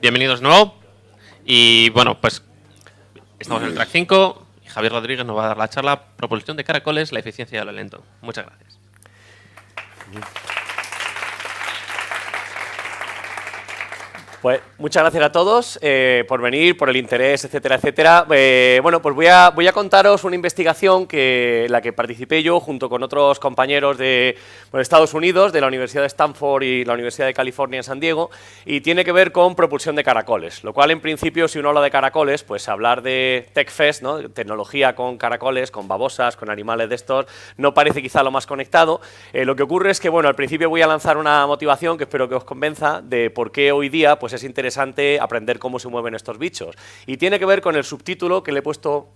bienvenidos de nuevo. Y bueno, pues estamos en el track 5 y Javier Rodríguez nos va a dar la charla Propulsión de caracoles, la eficiencia de lo lento. Muchas gracias. Pues muchas gracias a todos por venir, por el interés, etcétera, etcétera. Bueno, pues voy a contaros una investigación en la que participé yo junto con otros compañeros de Estados Unidos, de la Universidad de Stanford y la Universidad de California en San Diego, y tiene que ver con propulsión de caracoles, lo cual en principio, si uno habla de caracoles, pues hablar de TechFest, ¿no? Tecnología con caracoles, con babosas, con animales de estos, no parece quizá lo más conectado. Lo que ocurre es que, bueno, al principio voy a lanzar una motivación que espero que os convenza de por qué hoy día pues es interesante aprender cómo se mueven estos bichos. Y tiene que ver con el subtítulo que le he puesto,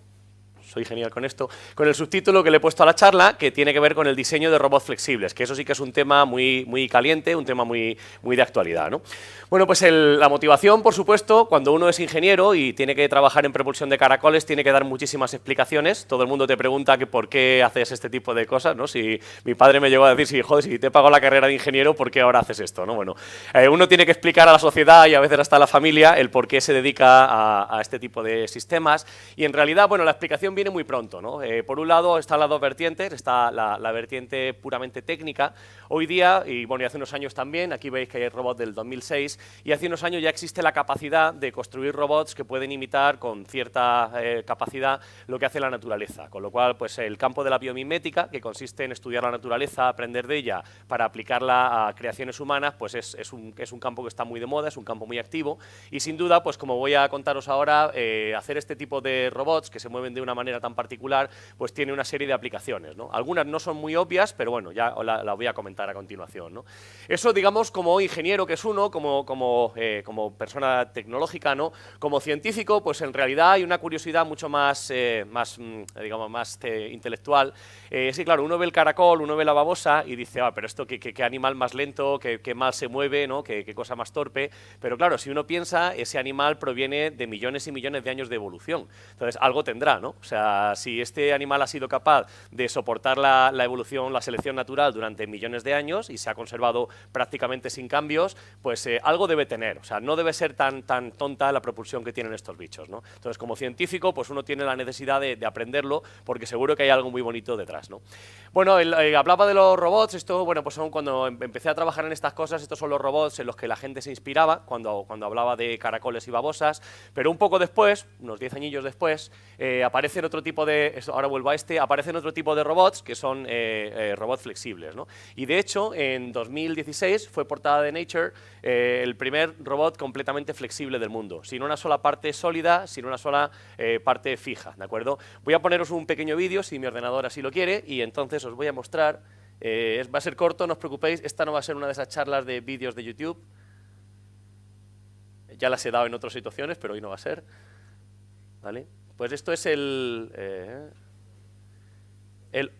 soy genial con esto, con el subtítulo que le he puesto a la charla, que tiene que ver con el diseño de robots flexibles, que eso sí que es un tema muy caliente, un tema muy de actualidad, ¿no? Bueno, pues la motivación, por supuesto, cuando uno es ingeniero y tiene que trabajar en propulsión de caracoles, tiene que dar muchísimas explicaciones. Todo el mundo te pregunta que por qué haces este tipo de cosas, ¿no? Si mi padre me llegó a decir, joder, si te pago la carrera de ingeniero, ¿por qué ahora haces esto, no? Bueno, uno tiene que explicar a la sociedad y a veces hasta a la familia el por qué se dedica a este tipo de sistemas, y en realidad, bueno, la explicación viene muy pronto, ¿no? Por un lado están las dos vertientes, está la vertiente puramente técnica. Hoy día, y bueno, y hace unos años también, aquí veis que hay robots del 2006, y hace unos años ya existe la capacidad de construir robots que pueden imitar con cierta capacidad lo que hace la naturaleza, con lo cual, pues el campo de la biomimética, que consiste en estudiar la naturaleza, aprender de ella para aplicarla a creaciones humanas, pues es un campo que está muy de moda, es un campo muy activo, y sin duda, pues como voy a contaros ahora, hacer este tipo de robots que se mueven de una manera tan particular, pues tiene una serie de aplicaciones, ¿no? Algunas no son muy obvias, pero bueno, ya la voy a comentar a continuación, ¿no? Eso, digamos, como ingeniero que es uno, como persona tecnológica, ¿no? Como científico, pues en realidad hay una curiosidad mucho más intelectual. Sí, claro, uno ve el caracol, uno ve la babosa y dice, pero esto qué animal más lento, qué mal se mueve, ¿no? Qué cosa más torpe. Pero claro, si uno piensa, ese animal proviene de millones y millones de años de evolución. Entonces, algo tendrá, ¿no? O sea, si este animal ha sido capaz de soportar la evolución, la selección natural durante millones de años y se ha conservado prácticamente sin cambios, pues algo debe tener. O sea, no debe ser tan tonta la propulsión que tienen estos bichos, ¿no? Entonces, como científico, pues uno tiene la necesidad de aprenderlo, porque seguro que hay algo muy bonito detrás, ¿no? Bueno, hablaba de los robots. Esto, bueno, pues son cuando empecé a trabajar en estas cosas, estos son los robots en los que la gente se inspiraba cuando hablaba de caracoles y babosas, pero un poco después, unos 10 añillos después, aparecen otro tipo de, ahora vuelvo a aparecen otro tipo de robots que son robots flexibles, ¿no? Y de hecho, en 2016 fue portada de Nature el primer robot completamente flexible del mundo, sin una sola parte sólida, sin una sola parte fija, ¿de acuerdo? Voy a poneros un pequeño vídeo, si mi ordenador así lo quiere, y entonces os voy a mostrar. Va a ser corto, no os preocupéis, esta no va a ser una de esas charlas de vídeos de YouTube. Ya las he dado en otras situaciones, pero hoy no va a ser. ¿Vale? Pues esto es el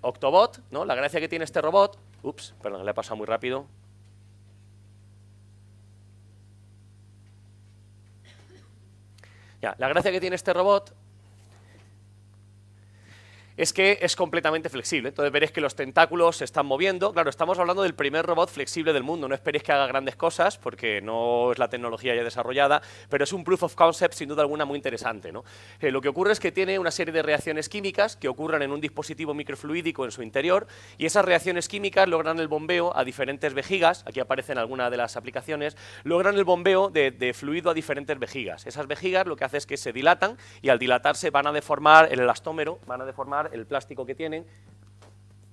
Octobot, ¿no? La gracia que tiene este robot... Ups, perdón, le he pasado muy rápido. Ya, la gracia que tiene este robot es que es completamente flexible. Entonces veréis que los tentáculos se están moviendo. Claro, estamos hablando del primer robot flexible del mundo. No esperéis que haga grandes cosas, porque no es la tecnología ya desarrollada, pero es un proof of concept, sin duda alguna, muy interesante, ¿no? Lo que ocurre es que tiene una serie de reacciones químicas que ocurren en un dispositivo microfluídico en su interior, y esas reacciones químicas logran el bombeo a diferentes vejigas. Aquí aparecen algunas de las aplicaciones. Logran el bombeo de fluido a diferentes vejigas. Esas vejigas lo que hace es que se dilatan, y al dilatarse van a deformar el elastómero, van a deformar el plástico que tienen,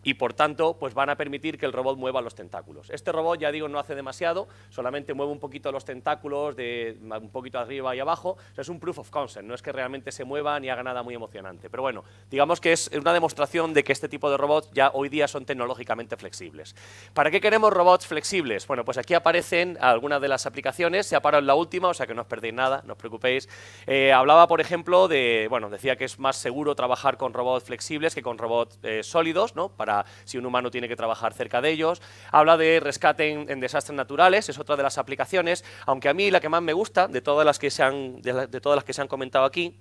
y por tanto pues van a permitir que el robot mueva los tentáculos. Este robot, ya digo, no hace demasiado, solamente mueve un poquito los tentáculos, un poquito arriba y abajo. O sea, es un proof of concept, no es que realmente se mueva ni haga nada muy emocionante, pero bueno, digamos que es una demostración de que este tipo de robots ya hoy día son tecnológicamente flexibles. ¿Para qué queremos robots flexibles? Bueno, pues aquí aparecen algunas de las aplicaciones. Se ha parado en la última, o sea que no os perdéis nada, no os preocupéis. Hablaba, por ejemplo, decía que es más seguro trabajar con robots flexibles que con robots sólidos, ¿no? Para si un humano tiene que trabajar cerca de ellos. Habla de rescate en desastres naturales, es otra de las aplicaciones, aunque a mí la que más me gusta de todas las que se han comentado aquí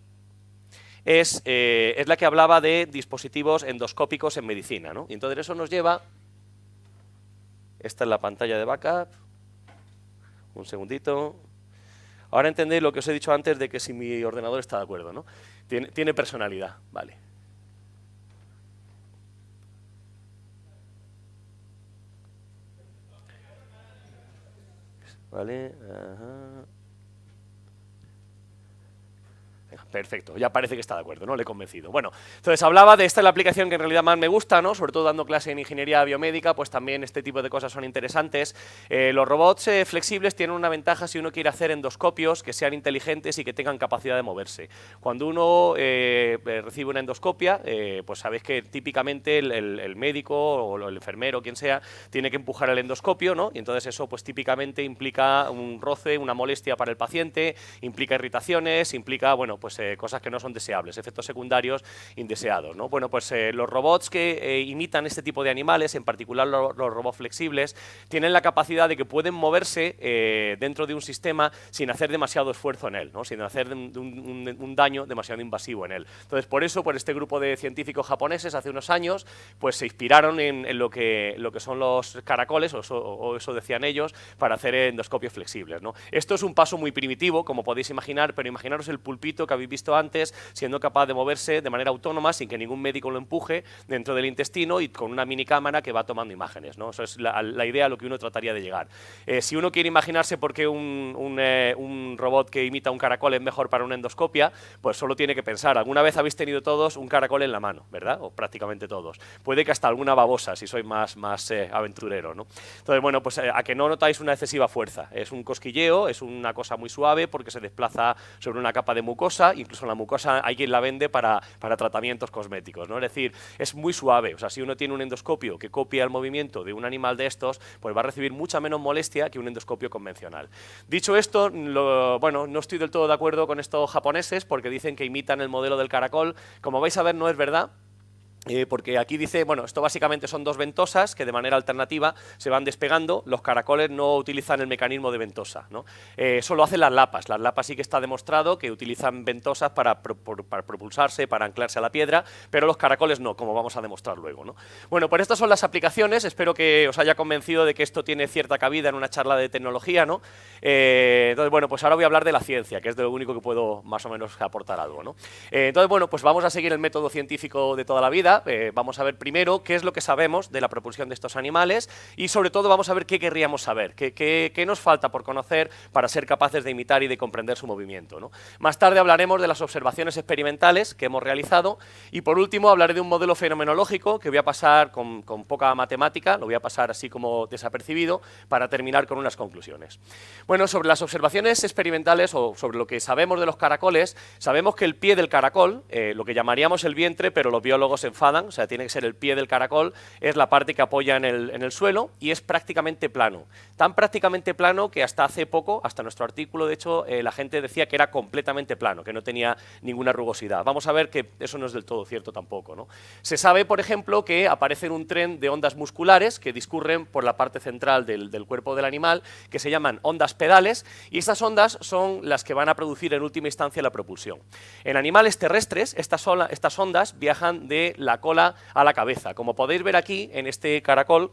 es la que hablaba de dispositivos endoscópicos en medicina, ¿no? Y entonces eso nos lleva, esta es la pantalla de backup, un segundito. Ahora entendéis lo que os he dicho antes de que si mi ordenador está de acuerdo, ¿no? Tiene personalidad, vale. Vale, ajá. Perfecto, ya parece que está de acuerdo, ¿no? Le he convencido. Bueno, entonces hablaba de esta es la aplicación que en realidad más me gusta, ¿no? Sobre todo dando clase en ingeniería biomédica, pues también este tipo de cosas son interesantes. Los robots flexibles tienen una ventaja si uno quiere hacer endoscopios que sean inteligentes y que tengan capacidad de moverse. Cuando uno recibe una endoscopia, pues sabéis que típicamente el médico o el enfermero, quien sea, tiene que empujar el endoscopio, ¿no? Y entonces eso pues típicamente implica un roce, una molestia para el paciente, implica irritaciones, implica, bueno, pues cosas que no son deseables, efectos secundarios indeseados, ¿no? Bueno, pues los robots que imitan este tipo de animales, en particular los robots flexibles, tienen la capacidad de que pueden moverse dentro de un sistema sin hacer demasiado esfuerzo en él, ¿no? Sin hacer un daño demasiado invasivo en él. Entonces, por eso, por este grupo de científicos japoneses, hace unos años, pues se inspiraron en lo que son los caracoles, o eso decían ellos, para hacer endoscopios flexibles, ¿no? Esto es un paso muy primitivo, como podéis imaginar, pero imaginaros el pulpito que habéis visto antes, siendo capaz de moverse de manera autónoma, sin que ningún médico lo empuje, dentro del intestino y con una mini cámara que va tomando imágenes, ¿no? Eso es la idea a lo que uno trataría de llegar. Si uno quiere imaginarse por qué un robot que imita un caracol es mejor para una endoscopia, pues solo tiene que pensar, alguna vez habéis tenido todos un caracol en la mano, ¿verdad? O prácticamente todos. Puede que hasta alguna babosa, si sois más aventurero, ¿no? Entonces, bueno, pues a que no notáis una excesiva fuerza. Es un cosquilleo, es una cosa muy suave porque se desplaza sobre una capa de mucosa, incluso la mucosa hay quien la vende para tratamientos cosméticos, ¿no? Es decir, es muy suave, o sea, si uno tiene un endoscopio que copia el movimiento de un animal de estos, pues va a recibir mucha menos molestia que un endoscopio convencional. Dicho esto, bueno, no estoy del todo de acuerdo con estos japoneses porque dicen que imitan el modelo del caracol. Como vais a ver, no es verdad. Porque aquí dice, bueno, esto básicamente son dos ventosas que de manera alternativa se van despegando. Los caracoles no utilizan el mecanismo de ventosa, ¿no? Eso lo hacen las lapas. Las lapas sí que está demostrado que utilizan ventosas para propulsarse, para anclarse a la piedra, pero los caracoles no, como vamos a demostrar luego, ¿no? Bueno, pues estas son las aplicaciones. Espero que os haya convencido de que esto tiene cierta cabida en una charla de tecnología, ¿no? Entonces, bueno, pues ahora voy a hablar de la ciencia, que es de lo único que puedo más o menos aportar algo, ¿no? Entonces, bueno, pues vamos a seguir el método científico de toda la vida. Vamos a ver primero qué es lo que sabemos de la propulsión de estos animales y sobre todo vamos a ver qué querríamos saber, qué nos falta por conocer para ser capaces de imitar y de comprender su movimiento, ¿no? Más tarde hablaremos de las observaciones experimentales que hemos realizado y por último hablaré de un modelo fenomenológico que voy a pasar con poca matemática, lo voy a pasar así como desapercibido para terminar con unas conclusiones. Bueno, sobre las observaciones experimentales o sobre lo que sabemos de los caracoles, sabemos que el pie del caracol, lo que llamaríamos el vientre, pero los biólogos se enfadan, o sea, tiene que ser el pie del caracol, es la parte que apoya en el suelo y es prácticamente plano. Tan prácticamente plano que hasta hace poco, hasta nuestro artículo, de hecho, la gente decía que era completamente plano, que no tenía ninguna rugosidad. Vamos a ver que eso no es del todo cierto tampoco, ¿no? Se sabe, por ejemplo, que aparece un tren de ondas musculares que discurren por la parte central del cuerpo del animal, que se llaman ondas pedales, y estas ondas son las que van a producir en última instancia la propulsión. En animales terrestres, estas ondas viajan de la cola a la cabeza. Como podéis ver aquí, en este caracol,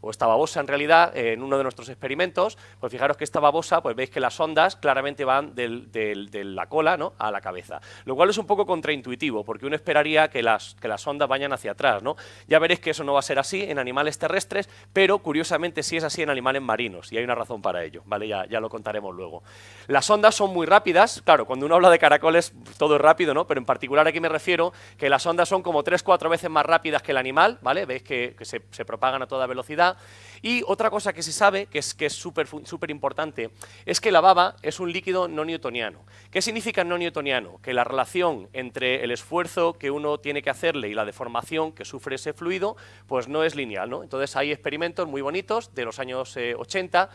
o esta babosa en realidad, en uno de nuestros experimentos, pues fijaros que esta babosa, pues veis que las ondas claramente van de la cola, ¿no?, a la cabeza, lo cual es un poco contraintuitivo, porque uno esperaría que las ondas vayan hacia atrás, ¿no? Ya veréis que eso no va a ser así en animales terrestres, pero curiosamente sí es así en animales marinos, y hay una razón para ello, ¿vale? Ya lo contaremos luego. Las ondas son muy rápidas, claro, cuando uno habla de caracoles todo es rápido, ¿no? Pero en particular aquí me refiero que las ondas son como 3-4 veces más rápidas que el animal, ¿vale? Veis que se propagan a toda velocidad. Y otra cosa que se sabe, que es súper importante, es que la baba es un líquido no newtoniano. ¿Qué significa no newtoniano? Que la relación entre el esfuerzo que uno tiene que hacerle y la deformación que sufre ese fluido, pues no es lineal, ¿no? Entonces hay experimentos muy bonitos de los años 80,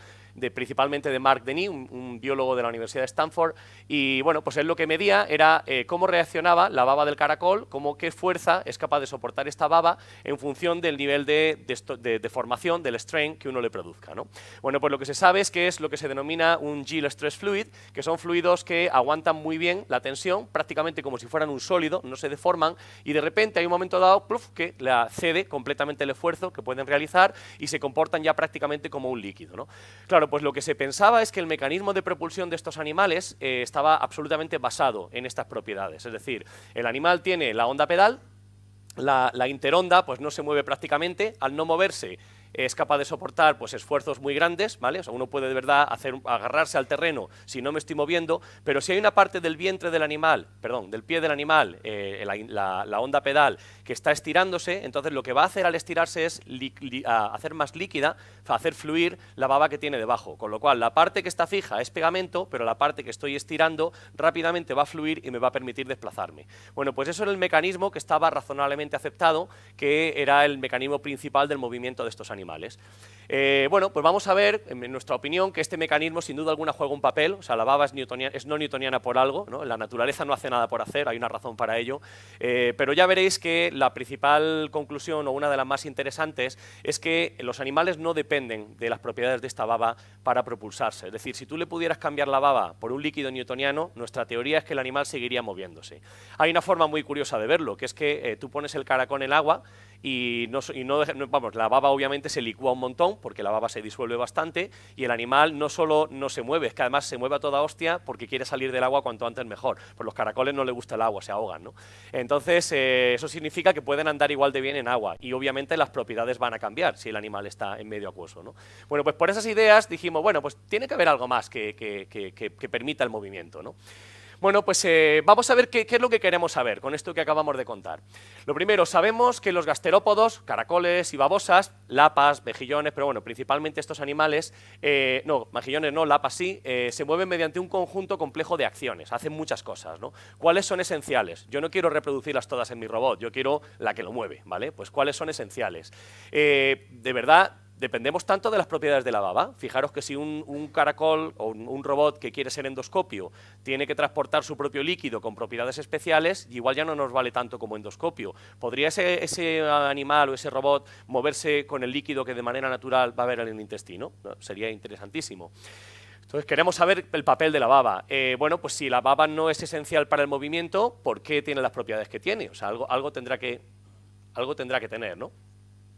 principalmente de Mark Denis, un biólogo de la Universidad de Stanford, y bueno, pues él lo que medía era cómo reaccionaba la baba del caracol, qué fuerza es capaz de soportar esta baba en función del nivel de deformación, del strain que uno le produzca, ¿no? Bueno, pues lo que se sabe es que es lo que se denomina un Yield Stress Fluid, que son fluidos que aguantan muy bien la tensión, prácticamente como si fueran un sólido, no se deforman, y de repente hay un momento dado que cede completamente el esfuerzo que pueden realizar y se comportan ya prácticamente como un líquido, ¿no? Claro, Bueno, pues lo que se pensaba es que el mecanismo de propulsión de estos animales estaba absolutamente basado en estas propiedades. Es decir, el animal tiene la onda pedal, la interonda pues no se mueve prácticamente, al no moverse es capaz de soportar pues esfuerzos muy grandes, ¿vale? O sea, uno puede de verdad agarrarse al terreno si no me estoy moviendo, pero si hay una parte del vientre del animal, perdón, del pie del animal, la onda pedal que está estirándose, entonces lo que va a hacer al estirarse es hacer más líquida, hacer fluir la baba que tiene debajo, con lo cual la parte que está fija es pegamento, pero la parte que estoy estirando rápidamente va a fluir y me va a permitir desplazarme. Bueno, pues eso era el mecanismo que estaba razonablemente aceptado, que era el mecanismo principal del movimiento de estos animales. Bueno, pues vamos a ver, en nuestra opinión, que este mecanismo sin duda alguna juega un papel. O sea, la baba es no newtoniana por algo, ¿no? La naturaleza no hace nada por hacer, hay una razón para ello, pero ya veréis que la principal conclusión, o una de las más interesantes, es que los animales no dependen de las propiedades de esta baba para propulsarse. Es decir, si tú le pudieras cambiar la baba por un líquido newtoniano, nuestra teoría es que el animal seguiría moviéndose. Hay una forma muy curiosa de verlo, que es que tú pones el caracol en el agua y vamos, la baba obviamente se licúa un montón porque la baba se disuelve bastante y el animal no solo no se mueve, es que además se mueve a toda hostia porque quiere salir del agua cuanto antes mejor. Pues los caracoles no les gusta el agua, se ahogan, ¿no? Entonces eso significa que pueden andar igual de bien en agua y obviamente las propiedades van a cambiar si el animal está en medio acuoso, ¿no? Bueno, pues por esas ideas dijimos, bueno, pues tiene que haber algo más que permita el movimiento, ¿no? Bueno, pues vamos a ver qué es lo que queremos saber con esto que acabamos de contar. Lo primero, sabemos que los gasterópodos, caracoles y babosas, lapas, mejillones, pero bueno, principalmente estos animales, no, mejillones no, lapas sí, se mueven mediante un conjunto complejo de acciones, hacen muchas cosas, ¿no? ¿Cuáles son esenciales? Yo no quiero reproducirlas todas en mi robot, yo quiero la que lo mueve, ¿vale? Pues ¿cuáles son esenciales? De verdad, dependemos tanto de las propiedades de la baba. Fijaros que si un caracol o un robot que quiere ser endoscopio tiene que transportar su propio líquido con propiedades especiales, igual ya no nos vale tanto como endoscopio. ¿Podría ese animal o ese robot moverse con el líquido que de manera natural va a haber en el intestino? ¿No? Sería interesantísimo. Entonces queremos saber el papel de la baba. Bueno, pues si la baba no es esencial para el movimiento, ¿por qué tiene las propiedades que tiene? O sea, algo tendrá que tener, ¿no?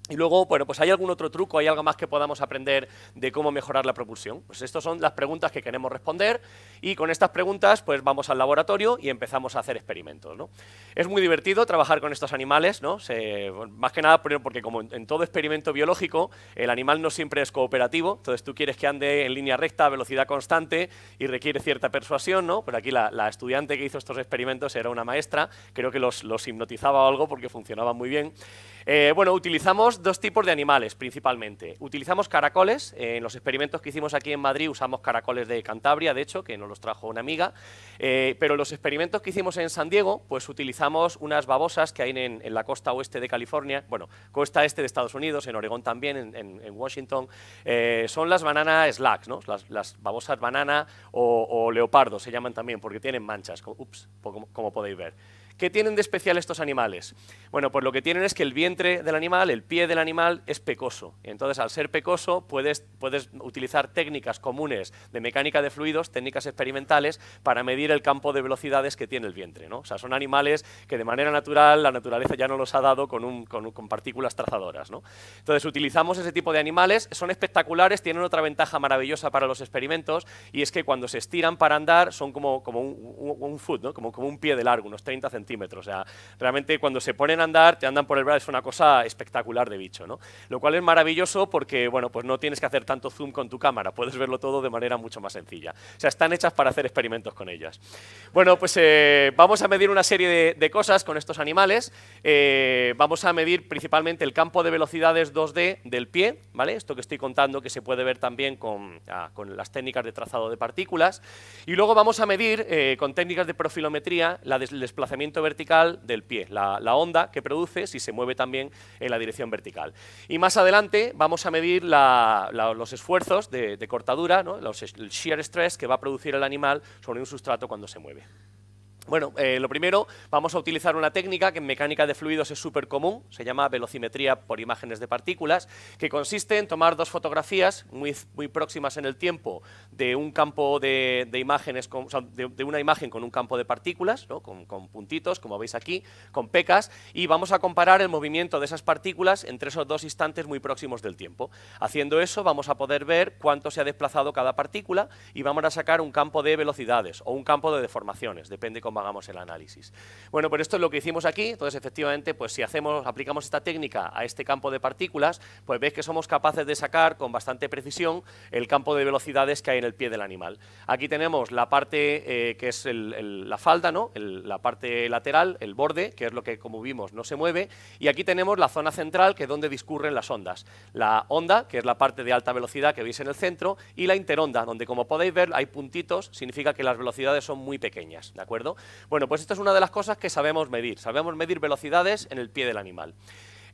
Y luego, bueno, pues ¿hay algún otro truco, hay algo más que podamos aprender de cómo mejorar la propulsión? Pues estas son las preguntas que queremos responder y con estas preguntas pues vamos al laboratorio y empezamos a hacer experimentos, ¿no? Es muy divertido trabajar con estos animales, ¿no? Más que nada porque como en todo experimento biológico, el animal no siempre es cooperativo, entonces tú quieres que ande en línea recta a velocidad constante y requiere cierta persuasión, ¿no? Pero aquí la estudiante que hizo estos experimentos era una maestra, creo que los hipnotizaba o algo porque funcionaban muy bien. Bueno, utilizamos dos tipos de animales principalmente. Utilizamos caracoles, en los experimentos que hicimos aquí en Madrid usamos caracoles de Cantabria, de hecho, que nos los trajo una amiga, pero los experimentos que hicimos en San Diego, pues utilizamos unas babosas que hay en la costa oeste de California, bueno, costa este de Estados Unidos, en Oregón también, en Washington, son las banana slugs, ¿no? Las babosas banana o leopardo se llaman también, porque tienen manchas, como podéis ver. ¿Qué tienen de especial estos animales? Bueno, pues lo que tienen es que el vientre del animal, el pie del animal, es pecoso. Entonces, al ser pecoso, puedes utilizar técnicas comunes de mecánica de fluidos, técnicas experimentales, para medir el campo de velocidades que tiene el vientre, ¿no? O sea, son animales que de manera natural, la naturaleza ya nos los ha dado con partículas trazadoras, ¿no? Entonces, utilizamos ese tipo de animales, son espectaculares, tienen otra ventaja maravillosa para los experimentos, y es que cuando se estiran para andar, son como un foot, ¿no? Como un pie de largo, unos 30 centímetros. O sea, realmente cuando se ponen a andar, te andan por el brazo, es una cosa espectacular de bicho, ¿no? Lo cual es maravilloso porque, bueno, pues no tienes que hacer tanto zoom con tu cámara, puedes verlo todo de manera mucho más sencilla. O sea, están hechas para hacer experimentos con ellas. Bueno, pues vamos a medir una serie de cosas con estos animales. Vamos a medir principalmente el campo de velocidades 2D del pie, ¿vale? Esto que estoy contando que se puede ver también con las técnicas de trazado de partículas. Y luego vamos a medir con técnicas de profilometría el desplazamiento vertical del pie, la onda que produce si se mueve también en la dirección vertical. Y más adelante vamos a medir los esfuerzos de cortadura, ¿no? El shear stress que va a producir el animal sobre un sustrato cuando se mueve. Bueno, lo primero, vamos a utilizar una técnica que en mecánica de fluidos es súper común, se llama velocimetría por imágenes de partículas, que consiste en tomar dos fotografías muy próximas en el tiempo de un campo de imágenes, o sea, de una imagen con un campo de partículas, ¿no? con puntitos, como veis aquí, con pecas, y vamos a comparar el movimiento de esas partículas entre esos dos instantes muy próximos del tiempo. Haciendo eso vamos a poder ver cuánto se ha desplazado cada partícula y vamos a sacar un campo de velocidades o un campo de deformaciones, depende cómo hagamos el análisis. Bueno, pues esto es lo que hicimos aquí. Entonces, efectivamente, pues si aplicamos esta técnica a este campo de partículas, pues veis que somos capaces de sacar con bastante precisión el campo de velocidades que hay en el pie del animal. Aquí tenemos la parte que es la falda, ¿no? La parte lateral, el borde, que es lo que, como vimos, no se mueve, y aquí tenemos la zona central, que es donde discurren las ondas. La onda, que es la parte de alta velocidad que veis en el centro, y la interonda, donde, como podéis ver, hay puntitos, significa que las velocidades son muy pequeñas, ¿de acuerdo? Bueno, pues esto es una de las cosas que sabemos medir velocidades en el pie del animal.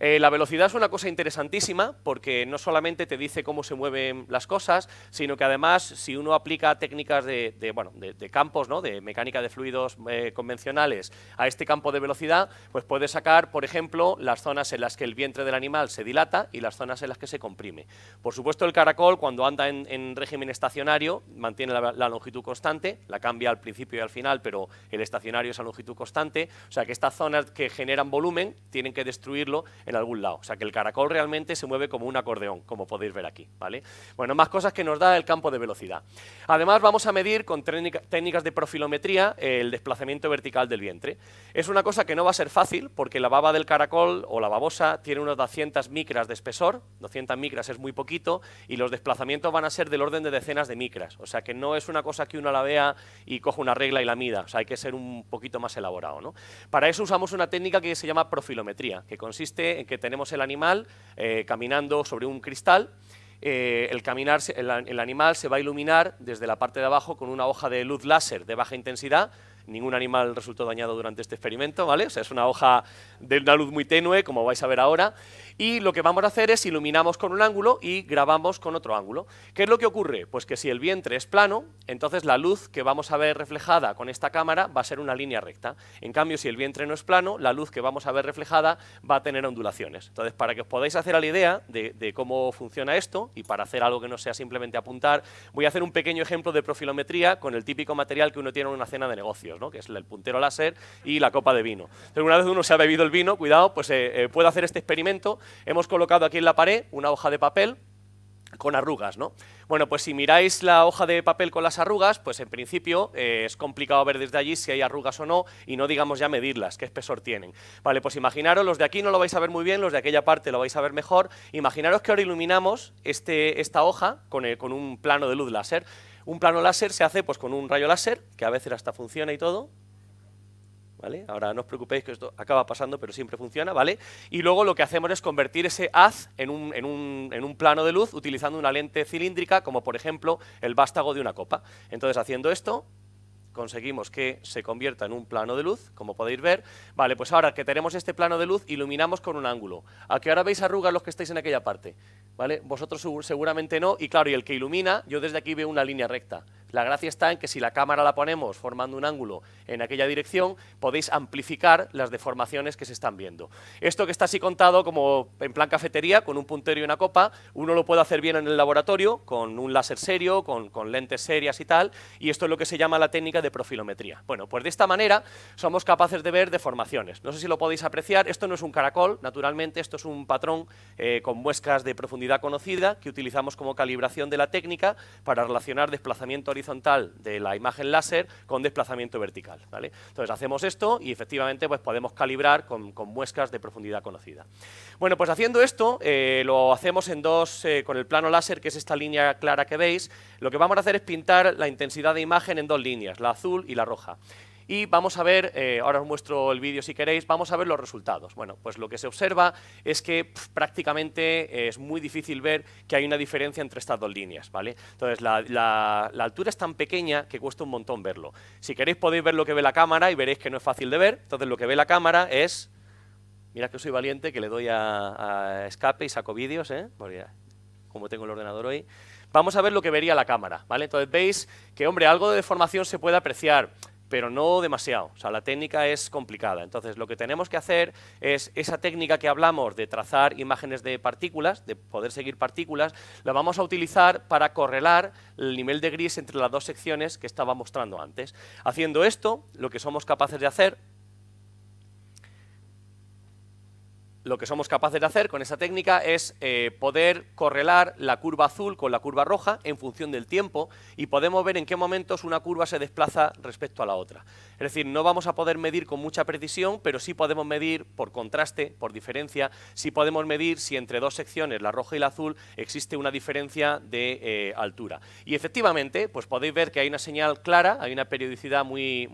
La velocidad es una cosa interesantísima porque no solamente te dice cómo se mueven las cosas, sino que además, si uno aplica técnicas de campos, ¿no? de mecánica de fluidos convencionales a este campo de velocidad, pues puede sacar, por ejemplo, las zonas en las que el vientre del animal se dilata y las zonas en las que se comprime. Por supuesto, el caracol, cuando anda en régimen estacionario, mantiene la longitud constante, la cambia al principio y al final, pero el estacionario es a longitud constante, o sea que estas zonas que generan volumen tienen que destruirlo en algún lado, o sea que el caracol realmente se mueve como un acordeón, como podéis ver aquí, ¿vale? Bueno, más cosas que nos da el campo de velocidad. Además vamos a medir con técnicas de profilometría el desplazamiento vertical del vientre. Es una cosa que no va a ser fácil porque la baba del caracol o la babosa tiene unos 200 micras de espesor, 200 micras es muy poquito, y los desplazamientos van a ser del orden de decenas de micras, o sea que no es una cosa que uno la vea y coja una regla y la mida, o sea hay que ser un poquito más elaborado, ¿no? Para eso usamos una técnica que se llama profilometría, que consiste en que tenemos el animal caminando sobre un cristal. El animal se va a iluminar desde la parte de abajo con una hoja de luz láser de baja intensidad. Ningún animal resultó dañado durante este experimento, ¿vale? O sea, es una hoja de una luz muy tenue, como vais a ver ahora, y lo que vamos a hacer es iluminamos con un ángulo y grabamos con otro ángulo. ¿Qué es lo que ocurre? Pues que si el vientre es plano, entonces la luz que vamos a ver reflejada con esta cámara va a ser una línea recta. En cambio, si el vientre no es plano, la luz que vamos a ver reflejada va a tener ondulaciones. Entonces, para que os podáis hacer a la idea de cómo funciona esto, y para hacer algo que no sea simplemente apuntar, voy a hacer un pequeño ejemplo de profilometría con el típico material que uno tiene en una cena de negocios, ¿no? Que es el puntero láser y la copa de vino. Entonces, una vez uno se ha bebido el vino, cuidado, pues puede hacer este experimento. Hemos colocado aquí en la pared una hoja de papel con arrugas, ¿no? Bueno, pues si miráis la hoja de papel con las arrugas, pues en principio es complicado ver desde allí si hay arrugas o no, y no digamos ya medirlas, qué espesor tienen. Vale, pues imaginaros, los de aquí no lo vais a ver muy bien, los de aquella parte lo vais a ver mejor. Imaginaros que ahora iluminamos esta hoja con un plano de luz láser. Un plano láser se hace pues con un rayo láser, que a veces hasta funciona y todo. ¿Vale? Ahora no os preocupéis que esto acaba pasando, pero siempre funciona, ¿vale? Y luego lo que hacemos es convertir ese haz en un plano de luz utilizando una lente cilíndrica, como por ejemplo el vástago de una copa. Entonces, haciendo esto, conseguimos que se convierta en un plano de luz, como podéis ver. Vale, pues ahora que tenemos este plano de luz, iluminamos con un ángulo. ¿A que ahora veis arrugas los que estáis en aquella parte? ¿Vale? Vosotros seguramente no, y claro, y el que ilumina, yo desde aquí veo una línea recta. La gracia está en que si la cámara la ponemos formando un ángulo en aquella dirección, podéis amplificar las deformaciones que se están viendo. Esto que está así contado como en plan cafetería, con un puntero y una copa, uno lo puede hacer bien en el laboratorio, con un láser serio, con lentes serias y tal, y esto es lo que se llama la técnica de profilometría. Bueno, pues de esta manera somos capaces de ver deformaciones. No sé si lo podéis apreciar, esto no es un caracol, naturalmente, esto es un patrón con muescas de profundidad conocida que utilizamos como calibración de la técnica para relacionar desplazamiento horizontal de la imagen láser con desplazamiento vertical, ¿vale? Entonces hacemos esto y efectivamente pues podemos calibrar con muescas de profundidad conocida. Bueno, pues haciendo esto lo hacemos en con el plano láser, que es esta línea clara que veis. Lo que vamos a hacer es pintar la intensidad de imagen en dos líneas, la azul y la roja. Y vamos a ver, ahora os muestro el vídeo si queréis, vamos a ver los resultados. Bueno, pues lo que se observa es que prácticamente es muy difícil ver que hay una diferencia entre estas dos líneas, ¿vale? Entonces la altura es tan pequeña que cuesta un montón verlo. Si queréis podéis ver lo que ve la cámara y veréis que no es fácil de ver. Entonces lo que ve la cámara es... Mirad que soy valiente, que le doy a escape y saco vídeos, porque como tengo el ordenador hoy. Vamos a ver lo que vería la cámara, ¿vale? Entonces veis que, hombre, algo de deformación se puede apreciar. pero no demasiado. O sea, la técnica es complicada. Entonces, lo que tenemos que hacer es esa técnica que hablamos de trazar imágenes de partículas, de poder seguir partículas, la vamos a utilizar para correlar el nivel de gris entre las dos secciones que estaba mostrando antes. Haciendo esto, lo que somos capaces de hacer con esa técnica es poder correlar la curva azul con la curva roja en función del tiempo y podemos ver en qué momentos una curva se desplaza respecto a la otra. Es decir, no vamos a poder medir con mucha precisión, pero sí podemos medir por contraste, por diferencia, sí podemos medir si entre dos secciones, la roja y la azul, existe una diferencia de altura. Y efectivamente, pues podéis ver que hay una señal clara, hay una periodicidad muy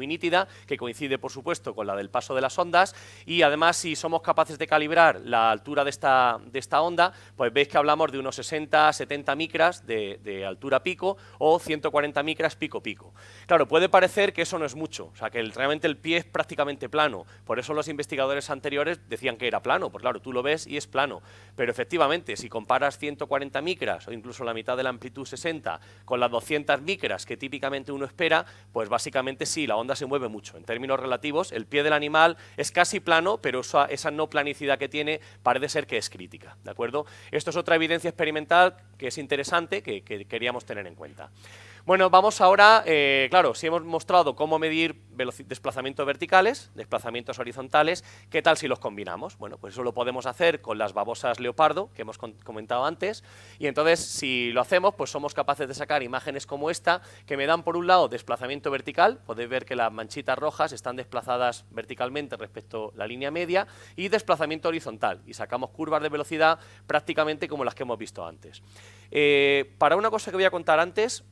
nítida, que coincide, por supuesto, con la del paso de las ondas, y además, si somos capaces de calibrar la altura de esta onda, pues veis que hablamos de unos 60-70 micras de altura pico o 140 micras pico-pico. Claro, puede parecer que eso no es mucho, o sea, que realmente el pie es prácticamente plano, por eso los investigadores anteriores decían que era plano, pues claro, tú lo ves y es plano, pero efectivamente, si comparas 140 micras o incluso la mitad de la amplitud 60 con las 200 micras que típicamente uno espera, pues básicamente sí, la onda se mueve mucho. En términos relativos, el pie del animal es casi plano, pero esa no planicidad que tiene parece ser que es crítica, ¿de acuerdo? Esto es otra evidencia experimental que es interesante, que queríamos tener en cuenta. Bueno, vamos ahora, claro, si hemos mostrado cómo medir desplazamientos verticales, desplazamientos horizontales, ¿qué tal si los combinamos? Bueno, pues eso lo podemos hacer con las babosas leopardo, que hemos comentado antes, y entonces, si lo hacemos, pues somos capaces de sacar imágenes como esta, que me dan, por un lado, desplazamiento vertical, podéis ver que las manchitas rojas están desplazadas verticalmente respecto a la línea media, y desplazamiento horizontal, y sacamos curvas de velocidad prácticamente como las que hemos visto antes. Para una cosa que voy a contar antes,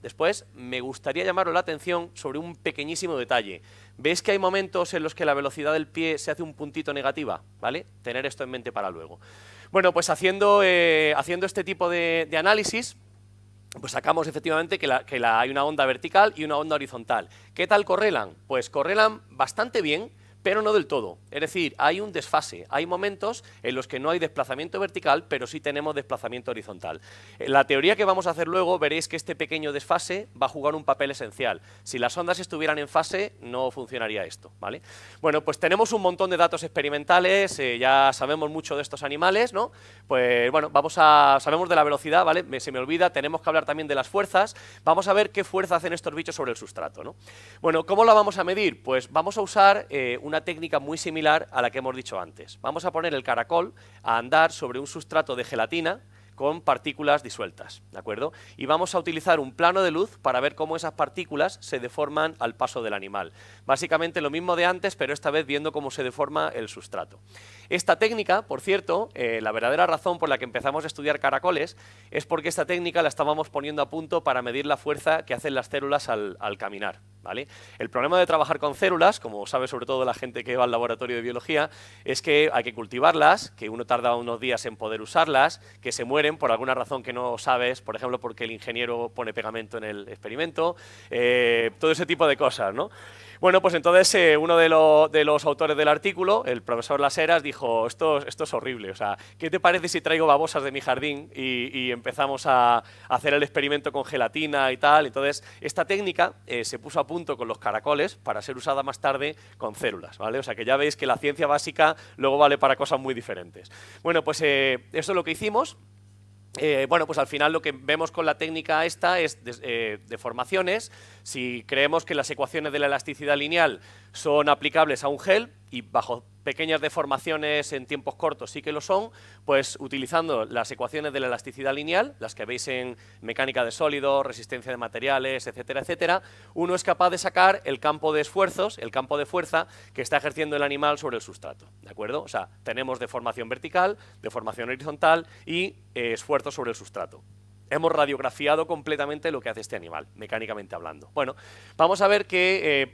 después me gustaría llamaros la atención sobre un pequeñísimo detalle. ¿Veis que hay momentos en los que la velocidad del pie se hace un puntito negativa? ¿Vale? Tener esto en mente para luego. Bueno, pues haciendo este tipo de análisis, pues sacamos efectivamente que hay una onda vertical y una onda horizontal. ¿Qué tal correlan? Pues correlan bastante bien, pero no del todo. Es decir, hay un desfase. Hay momentos en los que no hay desplazamiento vertical, pero sí tenemos desplazamiento horizontal. En la teoría que vamos a hacer luego, veréis que este pequeño desfase va a jugar un papel esencial. Si las ondas estuvieran en fase, no funcionaría esto, ¿vale? Bueno, pues tenemos un montón de datos experimentales, ya sabemos mucho de estos animales, ¿no? Pues bueno, sabemos de la velocidad, ¿vale? Se me olvida, tenemos que hablar también de las fuerzas. Vamos a ver qué fuerza hacen estos bichos sobre el sustrato, ¿no? Bueno, ¿cómo la vamos a medir? Pues vamos a usar una técnica muy similar a la que hemos dicho antes. Vamos a poner el caracol a andar sobre un sustrato de gelatina con partículas disueltas, ¿de acuerdo? Y vamos a utilizar un plano de luz para ver cómo esas partículas se deforman al paso del animal. Básicamente lo mismo de antes, pero esta vez viendo cómo se deforma el sustrato. Esta técnica, por cierto, la verdadera razón por la que empezamos a estudiar caracoles es porque esta técnica la estábamos poniendo a punto para medir la fuerza que hacen las células al caminar, ¿vale? El problema de trabajar con células, como sabe sobre todo la gente que va al laboratorio de biología, es que hay que cultivarlas, que uno tarda unos días en poder usarlas, que se mueren por alguna razón que no sabes, por ejemplo, porque el ingeniero pone pegamento en el experimento, todo ese tipo de cosas, ¿no? Bueno, pues entonces uno de los autores del artículo, el profesor Las Heras, dijo, esto es horrible, o sea, ¿qué te parece si traigo babosas de mi jardín y empezamos a hacer el experimento con gelatina y tal? Entonces, esta técnica se puso a punto con los caracoles para ser usada más tarde con células, ¿vale? O sea, que ya veis que la ciencia básica luego vale para cosas muy diferentes. Bueno, pues eso es lo que hicimos. Bueno, pues al final lo que vemos con la técnica esta es deformaciones. Si creemos que las ecuaciones de la elasticidad lineal son aplicables a un gel y bajo pequeñas deformaciones en tiempos cortos sí que lo son, pues utilizando las ecuaciones de la elasticidad lineal, las que veis en mecánica de sólidos, resistencia de materiales, etcétera, etcétera, uno es capaz de sacar el campo de esfuerzos, el campo de fuerza que está ejerciendo el animal sobre el sustrato, ¿de acuerdo? O sea, tenemos deformación vertical, deformación horizontal y esfuerzo sobre el sustrato. Hemos radiografiado completamente lo que hace este animal, mecánicamente hablando. Bueno, vamos a ver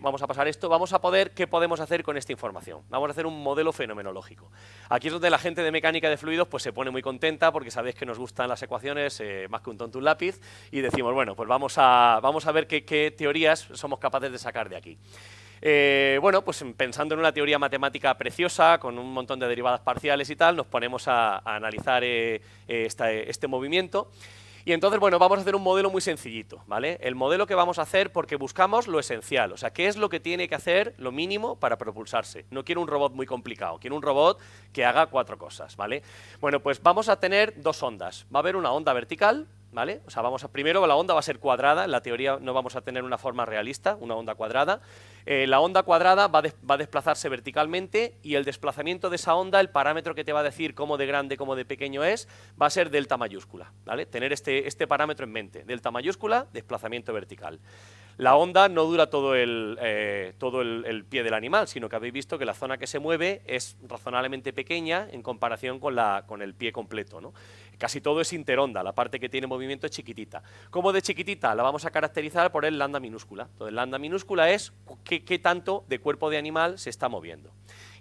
vamos a pasar esto, vamos a ver qué podemos hacer con esta información. Vamos a hacer un modelo fenomenológico. Aquí es donde la gente de mecánica de fluidos pues se pone muy contenta porque sabéis que nos gustan las ecuaciones más que un tonto un lápiz y decimos, bueno, pues vamos a ver qué teorías somos capaces de sacar de aquí. Bueno, pues pensando en una teoría matemática preciosa, con un montón de derivadas parciales y tal, nos ponemos a analizar este movimiento. Y entonces, bueno, vamos a hacer un modelo muy sencillito, ¿vale? El modelo que vamos a hacer porque buscamos lo esencial, o sea, qué es lo que tiene que hacer lo mínimo para propulsarse. No quiero un robot muy complicado, quiero un robot que haga 4 cosas, ¿vale? Bueno, pues vamos a tener 2 ondas. Va a haber una onda vertical, ¿vale? O sea, primero la onda va a ser cuadrada, en la teoría no vamos a tener una forma realista, una onda cuadrada. La onda cuadrada va a desplazarse verticalmente y el desplazamiento de esa onda, el parámetro que te va a decir cómo de grande, cómo de pequeño es, va a ser delta mayúscula, ¿vale? Tener este parámetro en mente, delta mayúscula, desplazamiento vertical. La onda no dura todo el pie del animal, sino que habéis visto que la zona que se mueve es razonablemente pequeña en comparación con el pie completo, ¿no? Casi todo es interonda, la parte que tiene movimiento es chiquitita. ¿Cómo de chiquitita? La vamos a caracterizar por el lambda minúscula. Entonces, lambda minúscula es qué tanto de cuerpo de animal se está moviendo.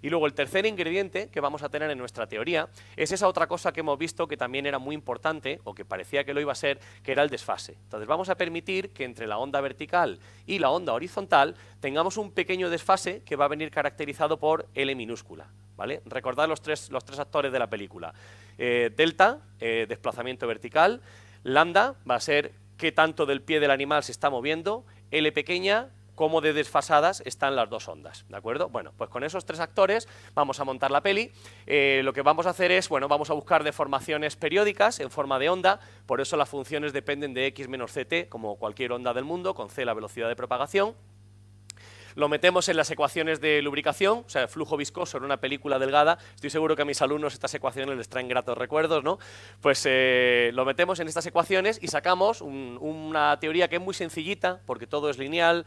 Y luego el tercer ingrediente que vamos a tener en nuestra teoría es esa otra cosa que hemos visto que también era muy importante, o que parecía que lo iba a ser, que era el desfase. Entonces vamos a permitir que entre la onda vertical y la onda horizontal tengamos un pequeño desfase que va a venir caracterizado por L minúscula, ¿vale? Recordad los tres actores de la película. Delta, desplazamiento vertical; lambda va a ser qué tanto del pie del animal se está moviendo; L pequeña, cómo de desfasadas están las 2 ondas, ¿de acuerdo? Bueno, pues con esos 3 actores vamos a montar la peli. Lo que vamos a hacer es, bueno, vamos a buscar deformaciones periódicas en forma de onda, por eso las funciones dependen de x menos ct, como cualquier onda del mundo, con c la velocidad de propagación. Lo metemos en las ecuaciones de lubricación, o sea, el flujo viscoso en una película delgada. Estoy seguro que a mis alumnos estas ecuaciones les traen gratos recuerdos, ¿no? Pues lo metemos en estas ecuaciones y sacamos una teoría que es muy sencillita, porque todo es lineal,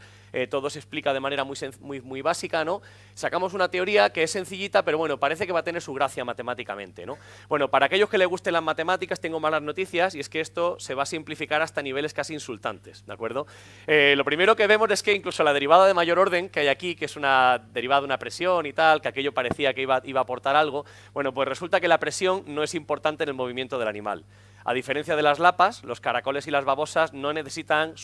todo se explica de manera muy básica, ¿no? Sacamos una teoría que es sencillita, pero bueno, parece que va a tener su gracia matemáticamente, ¿no? Bueno, para aquellos que les gusten las matemáticas tengo malas noticias, y es que esto se va a simplificar hasta niveles casi insultantes, ¿de acuerdo? Lo primero que vemos es que incluso la derivada de mayor orden que hay aquí, que es una derivada de una presión y tal, que aquello parecía que iba a aportar algo, bueno, pues resulta que la presión no es importante en el movimiento del animal. A diferencia de las lapas, los caracoles y las babosas no necesitan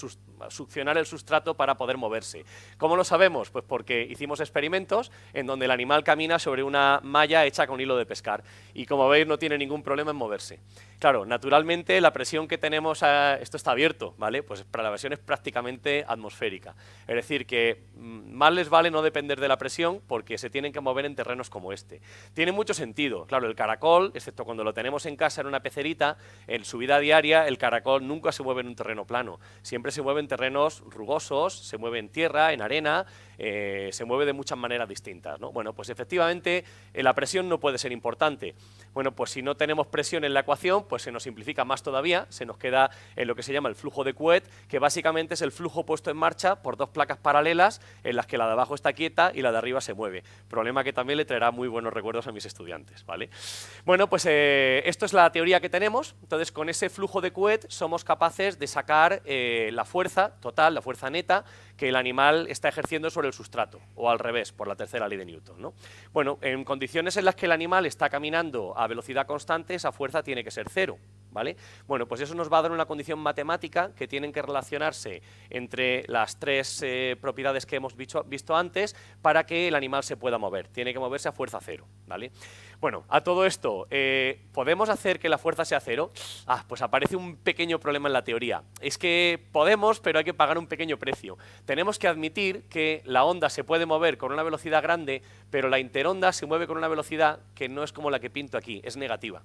succionar el sustrato para poder moverse. ¿Cómo lo sabemos? Pues porque hicimos experimentos en donde el animal camina sobre una malla hecha con hilo de pescar y, como veis, no tiene ningún problema en moverse. Claro, naturalmente la presión que tenemos, esto está abierto, ¿vale? Pues para la versión es prácticamente atmosférica. Es decir, que más les vale no depender de la presión porque se tienen que mover en terrenos como este. Tiene mucho sentido. Claro, el caracol, excepto cuando lo tenemos en casa en una pecerita, en su vida diaria el caracol nunca se mueve en un terreno plano. Siempre se mueve en terrenos rugosos, se mueve en tierra, en arena, se mueve de muchas maneras distintas, ¿no? Bueno, pues efectivamente la presión no puede ser importante. Bueno, pues si no tenemos presión en la ecuación, pues se nos simplifica más todavía, se nos queda en lo que se llama el flujo de Couette, que básicamente es el flujo puesto en marcha por 2 placas paralelas en las que la de abajo está quieta y la de arriba se mueve. Problema que también le traerá muy buenos recuerdos a mis estudiantes, ¿vale? Bueno, pues esto es la teoría que tenemos. Entonces, con ese flujo de Couette somos capaces de sacar la fuerza total, la fuerza neta que el animal está ejerciendo sobre el sustrato, o al revés, por la tercera ley de Newton, ¿no? Bueno, en condiciones en las que el animal está caminando a velocidad constante, esa fuerza tiene que ser 0, ¿vale? Bueno, pues eso nos va a dar una condición matemática que tienen que relacionarse entre las 3 propiedades que hemos visto antes para que el animal se pueda mover. Tiene que moverse a fuerza 0, ¿vale? Bueno, a todo esto, ¿podemos hacer que la fuerza sea 0? Pues aparece un pequeño problema en la teoría. Es que podemos, pero hay que pagar un pequeño precio. Tenemos que admitir que la onda se puede mover con una velocidad grande, pero la interonda se mueve con una velocidad que no es como la que pinto aquí, es negativa.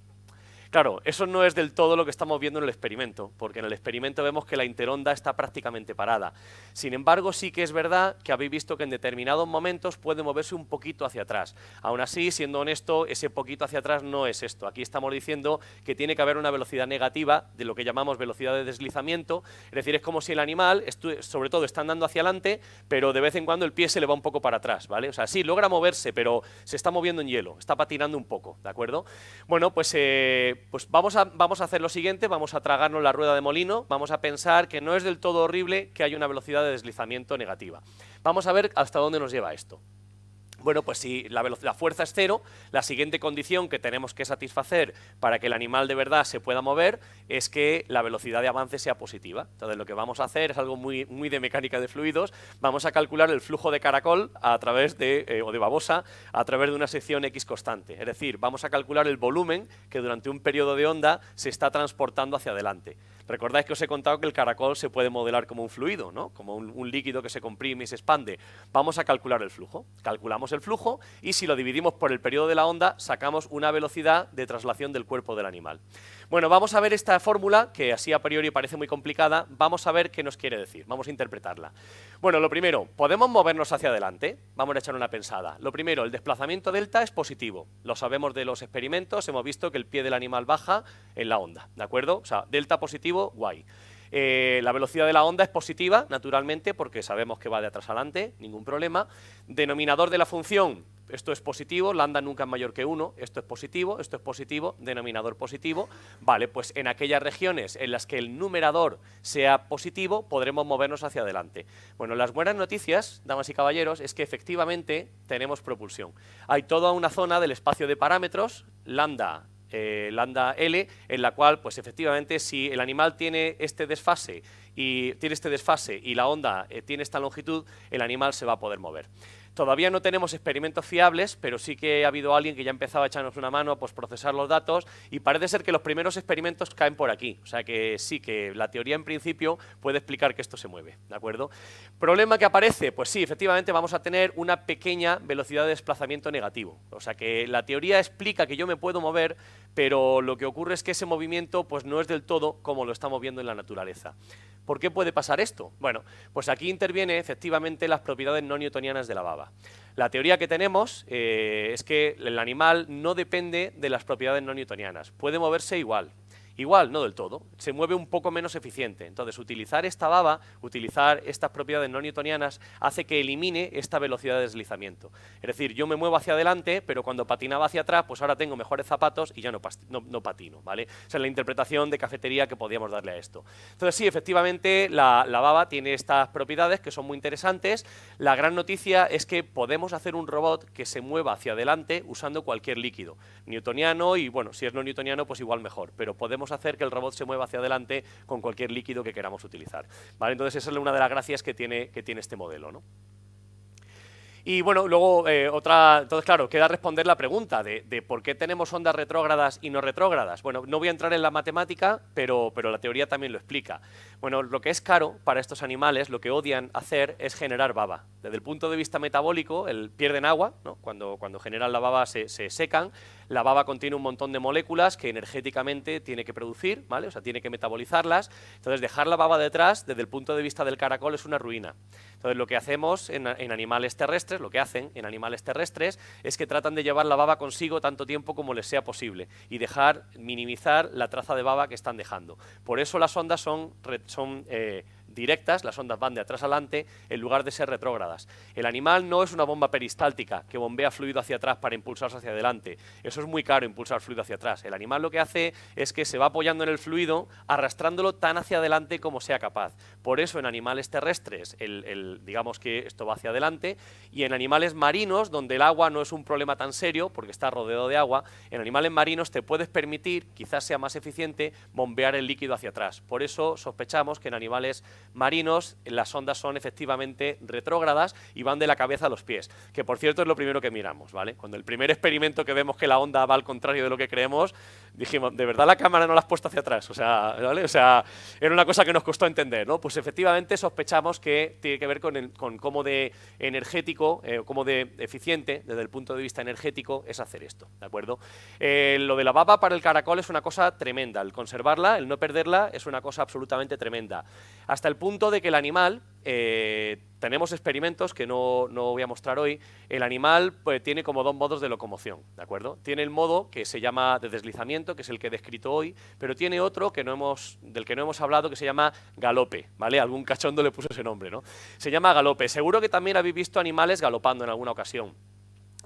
Claro, eso no es del todo lo que estamos viendo en el experimento, porque en el experimento vemos que la interonda está prácticamente parada. Sin embargo, sí que es verdad que habéis visto que en determinados momentos puede moverse un poquito hacia atrás. Aún así, siendo honesto, ese poquito hacia atrás no es esto. Aquí estamos diciendo que tiene que haber una velocidad negativa, de lo que llamamos velocidad de deslizamiento, es decir, es como si el animal, sobre todo, está andando hacia adelante, pero de vez en cuando el pie se le va un poco para atrás, ¿vale? O sea, sí, logra moverse, pero se está moviendo en hielo, está patinando un poco, ¿de acuerdo? Bueno, pues vamos a hacer lo siguiente, vamos a tragarnos la rueda de molino, vamos a pensar que no es del todo horrible que haya una velocidad de deslizamiento negativa. Vamos a ver hasta dónde nos lleva esto. Bueno, pues si la fuerza es 0, la siguiente condición que tenemos que satisfacer para que el animal de verdad se pueda mover es que la velocidad de avance sea positiva. Entonces lo que vamos a hacer es algo muy de mecánica de fluidos. Vamos a calcular el flujo de caracol a través o de babosa a través de una sección X constante. Es decir, vamos a calcular el volumen que durante un periodo de onda se está transportando hacia adelante. Recordáis que os he contado que el caracol se puede modelar como un fluido, ¿no? Como un líquido que se comprime y se expande. Vamos a calcular el flujo. Calculamos el flujo y si lo dividimos por el periodo de la onda, sacamos una velocidad de traslación del cuerpo del animal. Bueno, vamos a ver esta fórmula, que así a priori parece muy complicada, vamos a ver qué nos quiere decir, vamos a interpretarla. Bueno, lo primero, ¿podemos movernos hacia adelante? Vamos a echar una pensada. Lo primero, el desplazamiento delta es positivo, lo sabemos de los experimentos, hemos visto que el pie del animal baja en la onda, ¿de acuerdo? O sea, delta positivo, guay. La velocidad de la onda es positiva, naturalmente, porque sabemos que va de atrás adelante, ningún problema. Denominador de la función, esto es positivo, lambda nunca es mayor que 1, esto es positivo, denominador positivo. Vale, pues en aquellas regiones en las que el numerador sea positivo, podremos movernos hacia adelante. Bueno, las buenas noticias, damas y caballeros, es que efectivamente tenemos propulsión. Hay toda una zona del espacio de parámetros, lambda L, en la cual, pues efectivamente, si el animal tiene este desfase y la onda tiene esta longitud, el animal se va a poder mover. Todavía no tenemos experimentos fiables, pero sí que ha habido alguien que ya empezaba a echarnos una mano a procesar los datos y parece ser que los primeros experimentos caen por aquí. O sea que sí, que la teoría en principio puede explicar que esto se mueve, ¿de acuerdo? ¿Problema que aparece? Pues sí, efectivamente vamos a tener una pequeña velocidad de desplazamiento negativo. O sea que la teoría explica que yo me puedo mover, pero lo que ocurre es que ese movimiento pues no es del todo como lo estamos viendo en la naturaleza. ¿Por qué puede pasar esto? Bueno, pues aquí interviene efectivamente las propiedades no newtonianas de la baba. La teoría que tenemos es que el animal no depende de las propiedades no newtonianas, puede moverse igual. Igual, no del todo, se mueve un poco menos eficiente. Entonces, utilizar esta baba, utilizar estas propiedades no newtonianas, hace que elimine esta velocidad de deslizamiento. Es decir, yo me muevo hacia adelante, pero cuando patinaba hacia atrás, pues ahora tengo mejores zapatos y ya no patino, ¿vale? Esa es la interpretación de cafetería que podríamos darle a esto. Entonces, sí, efectivamente, la baba tiene estas propiedades que son muy interesantes. La gran noticia es que podemos hacer un robot que se mueva hacia adelante usando cualquier líquido. Newtoniano y, bueno, si es no newtoniano, pues igual mejor, pero podemos hacer que el robot se mueva hacia adelante con cualquier líquido que queramos utilizar, ¿vale? Entonces esa es una de las gracias que tiene este modelo, ¿no? Y bueno, luego entonces claro, queda responder la pregunta de por qué tenemos ondas retrógradas y no retrógradas. Bueno, no voy a entrar en la matemática, pero la teoría también lo explica. Bueno, lo que es caro para estos animales, lo que odian hacer es generar baba. Desde el punto de vista metabólico, pierden agua, ¿no? Cuando generan la baba se secan. La baba contiene un montón de moléculas que energéticamente tiene que producir, ¿vale? O sea, tiene que metabolizarlas. Entonces, dejar la baba detrás, desde el punto de vista del caracol, es una ruina. Entonces, lo que hacemos en animales terrestres, lo que hacen en animales terrestres, es que tratan de llevar la baba consigo tanto tiempo como les sea posible y minimizar la traza de baba que están dejando. Por eso las ondas son directas, las ondas van de atrás adelante en lugar de ser retrógradas. El animal no es una bomba peristáltica que bombea fluido hacia atrás para impulsarse hacia adelante. Eso es muy caro, impulsar fluido hacia atrás. El animal lo que hace es que se va apoyando en el fluido, arrastrándolo tan hacia adelante como sea capaz. Por eso en animales terrestres, digamos que esto va hacia adelante, y en animales marinos, donde el agua no es un problema tan serio, porque está rodeado de agua, en animales marinos te puedes permitir, quizás sea más eficiente, bombear el líquido hacia atrás. Por eso sospechamos que en animales marinos las ondas son efectivamente retrógradas y van de la cabeza a los pies, que por cierto es lo primero que miramos, ¿vale? Cuando el primer experimento que vemos que la onda va al contrario de lo que creemos, dijimos, ¿de verdad la cámara no la has puesto hacia atrás? O sea, ¿vale? O sea, era una cosa que nos costó entender, ¿no? Pues efectivamente sospechamos que tiene que ver con cómo de energético, cómo de eficiente desde el punto de vista energético es hacer esto, ¿de acuerdo? Lo de la baba para el caracol es una cosa tremenda, el conservarla, el no perderla es una cosa absolutamente tremenda, hasta el punto de que el animal, tenemos experimentos que no voy a mostrar hoy, el animal pues, tiene como dos modos de locomoción, ¿de acuerdo? Tiene el modo que se llama de deslizamiento, que es el que he descrito hoy, pero tiene otro del que no hemos hablado, que se llama galope, ¿vale? Algún cachondo le puso ese nombre, ¿no? Se llama galope. Seguro que también habéis visto animales galopando en alguna ocasión.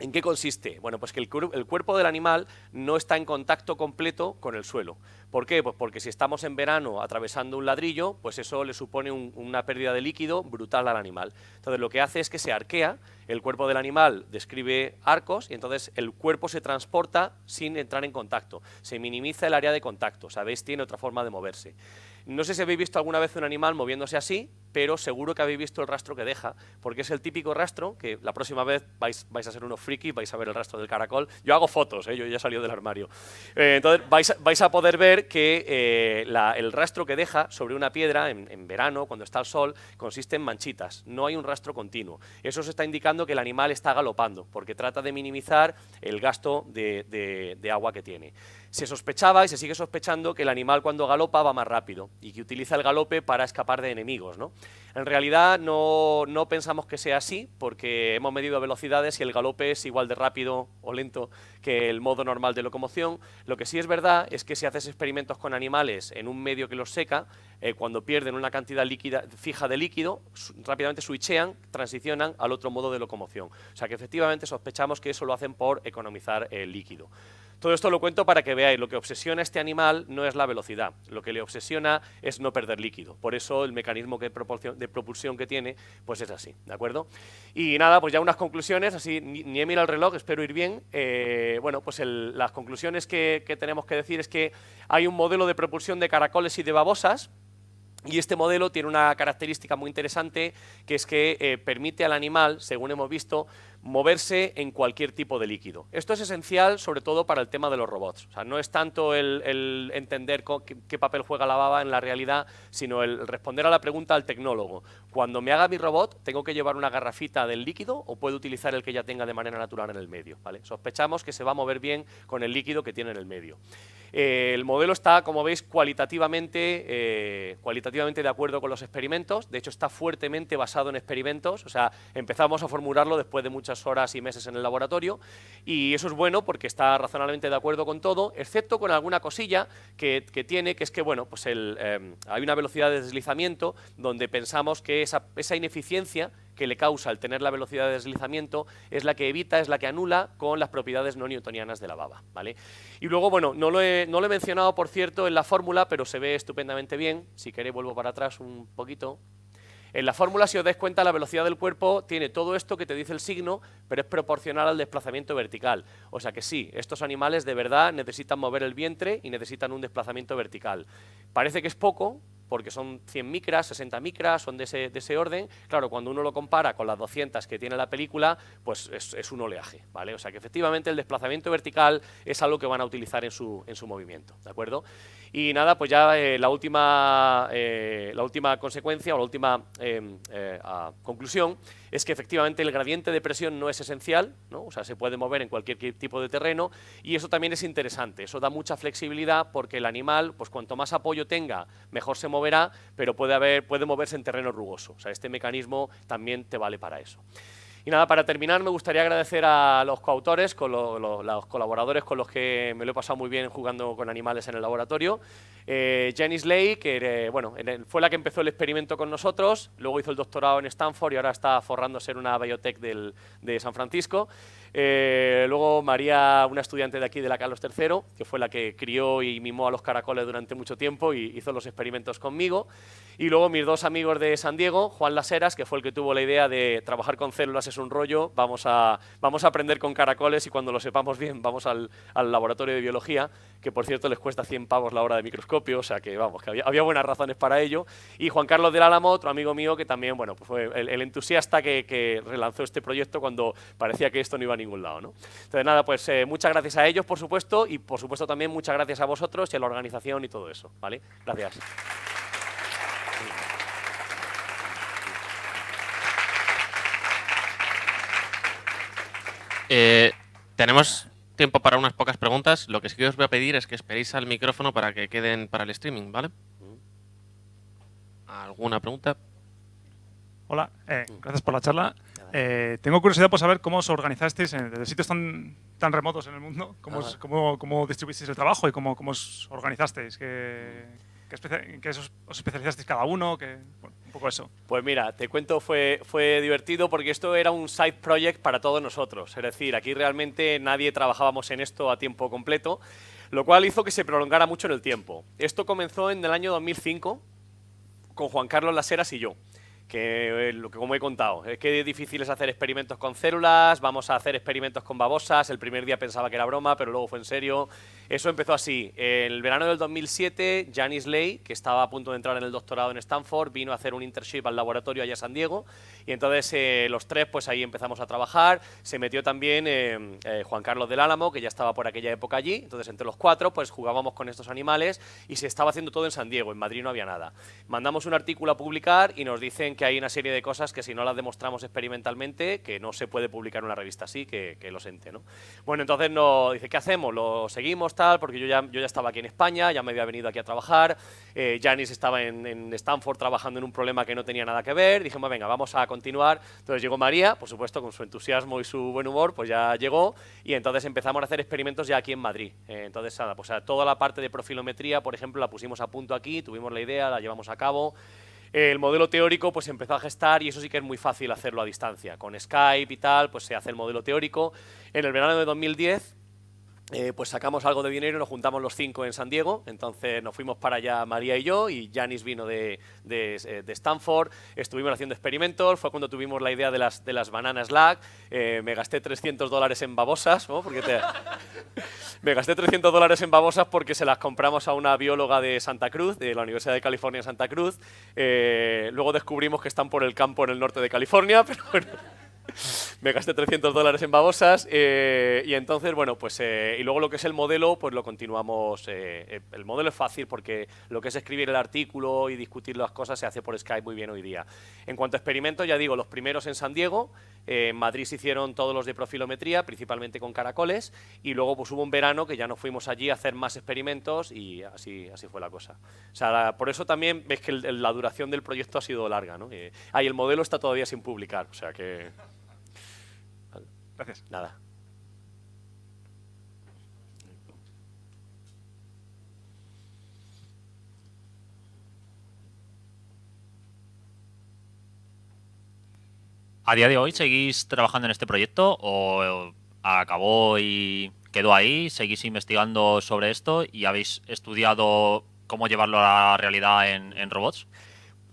¿En qué consiste? Bueno, pues que el cuerpo del animal no está en contacto completo con el suelo. ¿Por qué? Pues porque si estamos en verano atravesando un ladrillo, pues eso le supone una pérdida de líquido brutal al animal. Entonces lo que hace es que se arquea, el cuerpo del animal describe arcos y entonces el cuerpo se transporta sin entrar en contacto. Se minimiza el área de contacto, ¿sabéis? Tiene otra forma de moverse. No sé si habéis visto alguna vez un animal moviéndose así, pero seguro que habéis visto el rastro que deja, porque es el típico rastro que la próxima vez vais a ser unos frikis, vais a ver el rastro del caracol. Yo hago fotos, yo ya he salido del armario. Entonces vais a poder ver que el rastro que deja sobre una piedra en verano, cuando está el sol, consiste en manchitas, no hay un rastro continuo. Eso se está indicando que el animal está galopando, porque trata de minimizar el gasto de agua que tiene. Se sospechaba y se sigue sospechando que el animal cuando galopa va más rápido y que utiliza el galope para escapar de enemigos, ¿no? En realidad no pensamos que sea así, porque hemos medido velocidades y el galope es igual de rápido o lento que el modo normal de locomoción. Lo que sí es verdad es que si haces experimentos con animales en un medio que los seca, cuando pierden una cantidad fija de líquido, rápidamente switchean, transicionan al otro modo de locomoción. O sea que efectivamente sospechamos que eso lo hacen por economizar el líquido. Todo esto lo cuento para que veáis, lo que obsesiona a este animal no es la velocidad, lo que le obsesiona es no perder líquido. Por eso el mecanismo de propulsión que tiene, pues es así, ¿de acuerdo? Y nada, pues ya unas conclusiones, así ni he mirado el reloj, espero ir bien. Bueno, pues las conclusiones que tenemos que decir es que hay un modelo de propulsión de caracoles y de babosas, y este modelo tiene una característica muy interesante, que es que permite al animal, según hemos visto, moverse en cualquier tipo de líquido. Esto es esencial, sobre todo para el tema de los robots. O sea, no es tanto el entender qué papel juega la baba en la realidad, sino el responder a la pregunta al tecnólogo. Cuando me haga mi robot, ¿tengo que llevar una garrafita del líquido o puedo utilizar el que ya tenga de manera natural en el medio? ¿Vale? Sospechamos que se va a mover bien con el líquido que tiene en el medio. El modelo está, como veis, cualitativamente de acuerdo con los experimentos. De hecho, está fuertemente basado en experimentos. O sea, empezamos a formularlo después de muchas horas y meses en el laboratorio, y eso es bueno porque está razonablemente de acuerdo con todo, excepto con alguna cosilla que tiene, que es que, bueno, pues hay una velocidad de deslizamiento donde pensamos que esa ineficiencia que le causa el tener la velocidad de deslizamiento es la que evita, es la que anula con las propiedades no newtonianas de la baba, ¿vale? Y luego, bueno, no lo he mencionado, por cierto, en la fórmula, pero se ve estupendamente bien. Si queréis vuelvo para atrás un poquito. En la fórmula, si os dais cuenta, la velocidad del cuerpo tiene todo esto que te dice el signo, pero es proporcional al desplazamiento vertical. O sea que sí, estos animales de verdad necesitan mover el vientre y necesitan un desplazamiento vertical. Parece que es poco, porque son 100 micras, 60 micras, son de ese orden. Claro, cuando uno lo compara con las 200 que tiene la película, pues es un oleaje, ¿vale? O sea que efectivamente el desplazamiento vertical es algo que van a utilizar en su movimiento, ¿de acuerdo? Y nada, pues ya la última consecuencia o la última conclusión es que efectivamente el gradiente de presión no es esencial, ¿no? O sea, se puede mover en cualquier tipo de terreno, y eso también es interesante. Eso da mucha flexibilidad porque el animal, pues cuanto más apoyo tenga, mejor se moverá, pero puede moverse en terreno rugoso. O sea, este mecanismo también te vale para eso. Y nada, para terminar me gustaría agradecer a los coautores, los colaboradores con los que me lo he pasado muy bien jugando con animales en el laboratorio. Jenny Slay, que bueno, fue la que empezó el experimento con nosotros, luego hizo el doctorado en Stanford y ahora está forrándose en una biotech de San Francisco. Luego María, una estudiante de aquí de la Carlos III, que fue la que crió y mimó a los caracoles durante mucho tiempo y hizo los experimentos conmigo. Y luego mis dos amigos de San Diego, Juan Las Heras, que fue el que tuvo la idea de trabajar con células es un rollo, vamos a aprender con caracoles y cuando lo sepamos bien vamos al laboratorio de biología, que por cierto les cuesta 100 pavos la hora de microscopio, o sea que vamos, que había buenas razones para ello. Y Juan Carlos del Álamo, otro amigo mío que también, bueno, pues fue el entusiasta que relanzó este proyecto cuando parecía que esto no iba a ningún lado, ¿no? Entonces nada, pues muchas gracias a ellos, por supuesto, y por supuesto también muchas gracias a vosotros y a la organización y todo eso, ¿vale? Gracias. Tenemos tiempo para unas pocas preguntas. Lo que sí que os voy a pedir es que esperéis al micrófono para que queden para el streaming, ¿vale? ¿Alguna pregunta? Hola, gracias por la charla. Tengo curiosidad por saber cómo os organizasteis desde sitios tan remotos en el mundo, cómo distribuisteis el trabajo y cómo os organizasteis, ¿en qué os especializasteis cada uno? Bueno, un poco eso. Pues mira, te cuento, fue divertido porque esto era un side project para todos nosotros. Es decir, aquí realmente nadie trabajábamos en esto a tiempo completo, lo cual hizo que se prolongara mucho en el tiempo. Esto comenzó en el año 2005 con Juan Carlos Las Heras y yo, lo que como he contado, es que difícil es hacer experimentos con células, vamos a hacer experimentos con babosas, el primer día pensaba que era broma, pero luego fue en serio. Eso empezó así. En el verano del 2007, Janice Lay, que estaba a punto de entrar en el doctorado en Stanford, vino a hacer un internship al laboratorio allá a San Diego, y entonces los tres, pues ahí empezamos a trabajar. Se metió también Juan Carlos del Álamo, que ya estaba por aquella época allí, entonces entre los cuatro, pues jugábamos con estos animales y se estaba haciendo todo en San Diego, en Madrid no había nada. Mandamos un artículo a publicar y nos dicen que hay una serie de cosas que si no las demostramos experimentalmente, que no se puede publicar en una revista así, que los ente, ¿no? Bueno, entonces nos dice, ¿qué hacemos? ¿Lo seguimos tal? Porque yo ya estaba aquí en España, ya me había venido aquí a trabajar, Janice estaba en Stanford trabajando en un problema que no tenía nada que ver, dijimos, venga, vamos a continuar. Entonces llegó María, por supuesto, con su entusiasmo y su buen humor, pues ya llegó, y entonces empezamos a hacer experimentos ya aquí en Madrid. Entonces, nada, pues toda la parte de profilometría, por ejemplo, la pusimos a punto aquí, tuvimos la idea, la llevamos a cabo. El modelo teórico pues empezó a gestar y eso sí que es muy fácil hacerlo a distancia. Con Skype y tal, pues se hace el modelo teórico. En el verano de 2010 pues sacamos algo de dinero y nos juntamos los 5 en San Diego, entonces nos fuimos para allá María y yo, y Janice vino de Stanford, estuvimos haciendo experimentos, fue cuando tuvimos la idea de las bananas lag, me gasté $300 en babosas, ¿no? Me gasté $300 en babosas porque se las compramos a una bióloga de Santa Cruz, de la Universidad de California en Santa Cruz, luego descubrimos que están por el campo en el norte de California, pero bueno. Me gasté $300 en babosas y entonces, bueno, pues y luego lo que es el modelo, pues lo continuamos. El modelo es fácil porque lo que es escribir el artículo y discutir las cosas se hace por Skype muy bien hoy día. En cuanto a experimentos, ya digo, los primeros en San Diego, en Madrid se hicieron todos los de profilometría, principalmente con caracoles, y luego pues hubo un verano que ya nos fuimos allí a hacer más experimentos y así fue la cosa. O sea, por eso también ves que la duración del proyecto ha sido larga, ¿no? El modelo está todavía sin publicar, o sea que... Gracias. Nada. ¿A día de hoy seguís trabajando en este proyecto o acabó y quedó ahí? ¿Seguís investigando sobre esto y habéis estudiado cómo llevarlo a la realidad en robots?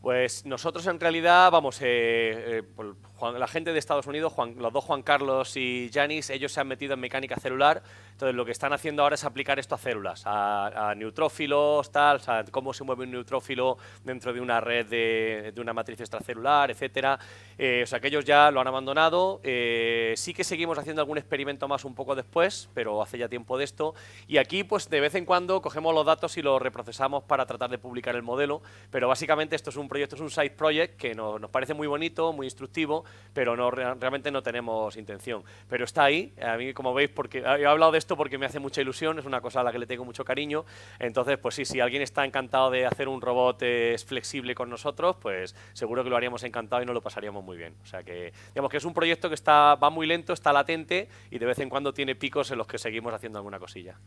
Pues nosotros en realidad, vamos, la gente de Estados Unidos, los dos Juan Carlos y Janice, ellos se han metido en mecánica celular, entonces lo que están haciendo ahora es aplicar esto a células, a neutrófilos, tal, o sea, cómo se mueve un neutrófilo dentro de una red de una matriz extracelular, etcétera. O sea que ellos ya lo han abandonado, sí que seguimos haciendo algún experimento más un poco después, pero hace ya tiempo de esto, y aquí pues de vez en cuando cogemos los datos y los reprocesamos para tratar de publicar el modelo, pero básicamente esto es un proyecto, es un side project que nos parece muy bonito, muy instructivo, pero realmente no tenemos intención. Pero está ahí, a mí como veis, porque he hablado de esto porque me hace mucha ilusión, es una cosa a la que le tengo mucho cariño, entonces pues sí, si alguien está encantado de hacer un robot flexible con nosotros, pues seguro que lo haríamos encantado y nos lo pasaríamos muy bien. O sea que, digamos que es un proyecto que va muy lento, está latente y de vez en cuando tiene picos en los que seguimos haciendo alguna cosilla.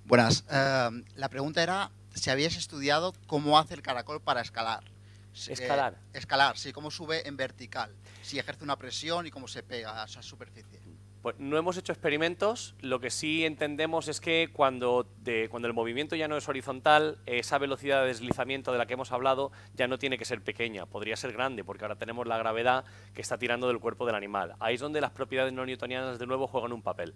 Buenas. La pregunta era si habías estudiado cómo hace el caracol para escalar. ¿Escalar? Escalar, sí, cómo sube en vertical, si ejerce una presión y cómo se pega a esa superficie. Pues no hemos hecho experimentos, lo que sí entendemos es que cuando el movimiento ya no es horizontal, esa velocidad de deslizamiento de la que hemos hablado ya no tiene que ser pequeña, podría ser grande, porque ahora tenemos la gravedad que está tirando del cuerpo del animal. Ahí es donde las propiedades no newtonianas de nuevo juegan un papel.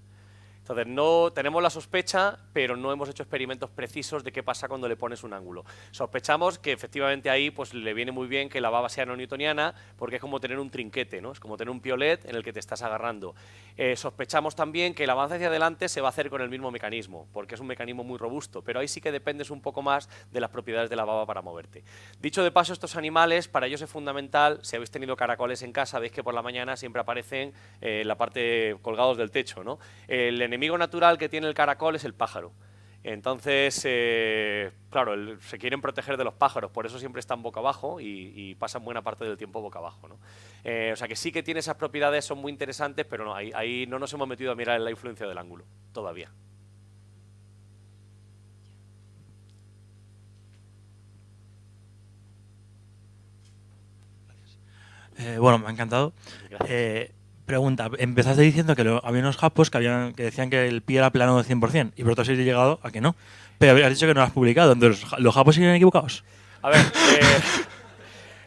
Entonces, no tenemos la sospecha, pero no hemos hecho experimentos precisos de qué pasa cuando le pones un ángulo. Sospechamos que efectivamente ahí pues, le viene muy bien que la baba sea no newtoniana, porque es como tener un trinquete, ¿no? Es como tener un piolet en el que te estás agarrando. Sospechamos también que el avance hacia adelante se va a hacer con el mismo mecanismo, porque es un mecanismo muy robusto, pero ahí sí que dependes un poco más de las propiedades de la baba para moverte. Dicho de paso, estos animales, para ellos es fundamental, si habéis tenido caracoles en casa, veis que por la mañana siempre aparecen en la parte colgados del techo, ¿no? El enemigo natural que tiene el caracol es el pájaro. Entonces, claro, se quieren proteger de los pájaros, por eso siempre están boca abajo y pasan buena parte del tiempo boca abajo, ¿no? O sea que sí que tiene esas propiedades, son muy interesantes, pero no, ahí no nos hemos metido a mirar la influencia del ángulo, todavía. Bueno, me ha encantado. Pregunta, empezaste diciendo que había unos japos que decían que el pie era plano del 100% y vosotros habéis llegado a que no. Pero habías dicho que no lo has publicado, entonces ¿los japos siguen equivocados? A ver,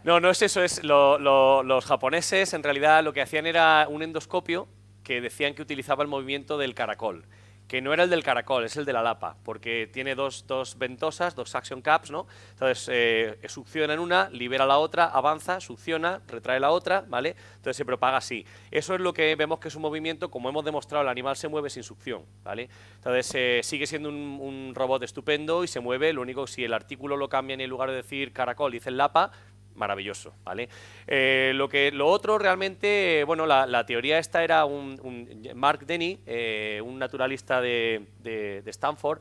no, no es eso, es los japoneses en realidad lo que hacían era un endoscopio que decían que utilizaba el movimiento del caracol, que no era el del caracol, es el de la lapa, porque tiene dos ventosas, dos suction caps, ¿no? Entonces succiona en una, libera la otra, avanza, succiona, retrae la otra, ¿vale? Entonces se propaga así. Eso es lo que vemos que es un movimiento, como hemos demostrado, el animal se mueve sin succión, ¿vale? Entonces sigue siendo un robot estupendo y se mueve, lo único si el artículo lo cambian y en lugar de decir caracol dicen lapa, maravilloso, ¿vale? Lo otro realmente, bueno, la teoría esta era Mark Denny, un naturalista de Stanford,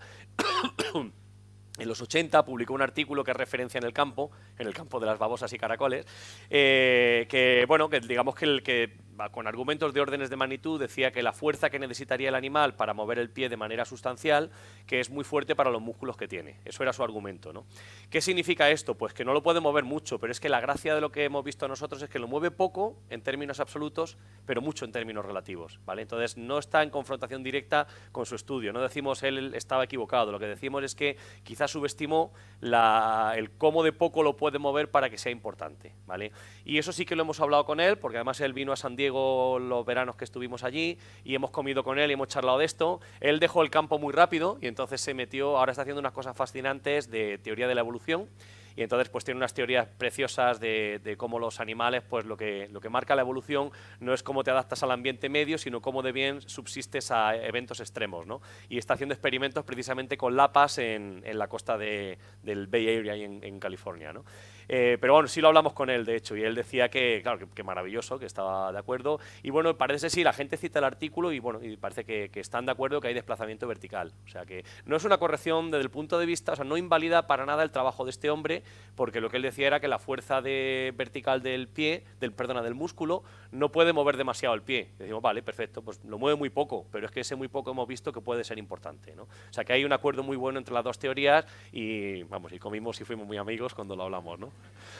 en los 80 publicó un artículo que es referencia en el campo de las babosas y caracoles, que digamos que con argumentos de órdenes de magnitud decía que la fuerza que necesitaría el animal para mover el pie de manera sustancial, que es muy fuerte para los músculos que tiene. Eso era su argumento, ¿no? ¿Qué significa esto? Pues que no lo puede mover mucho, pero es que la gracia de lo que hemos visto nosotros es que lo mueve poco en términos absolutos, pero mucho en términos relativos, ¿vale? Entonces no está en confrontación directa con su estudio. No decimos él estaba equivocado, lo que decimos es que quizás subestimó el cómo de poco lo puede mover para que sea importante, ¿vale? Y eso sí que lo hemos hablado con él, porque además él vino a San Diego los veranos que estuvimos allí y hemos comido con él y hemos charlado de esto. Él dejó el campo muy rápido y entonces se metió, ahora está haciendo unas cosas fascinantes de teoría de la evolución. Y entonces pues tiene unas teorías preciosas de cómo los animales, pues lo que marca la evolución no es cómo te adaptas al ambiente medio, sino cómo de bien subsistes a eventos extremos, ¿no? Y está haciendo experimentos precisamente con lapas en la costa del Bay Area en California, ¿no? Pero bueno, sí lo hablamos con él, de hecho, y él decía que, claro, que maravilloso, que estaba de acuerdo. Y bueno, parece sí, la gente cita el artículo y bueno, y parece que están de acuerdo que hay desplazamiento vertical. O sea que no es una corrección desde el punto de vista, o sea, no invalida para nada el trabajo de este hombre, porque lo que él decía era que la fuerza vertical del pie, del músculo, no puede mover demasiado el pie. Y decimos, vale, perfecto, pues lo mueve muy poco, pero es que ese muy poco hemos visto que puede ser importante, ¿no? O sea que hay un acuerdo muy bueno entre las dos teorías y vamos, y comimos y fuimos muy amigos cuando lo hablamos, ¿no?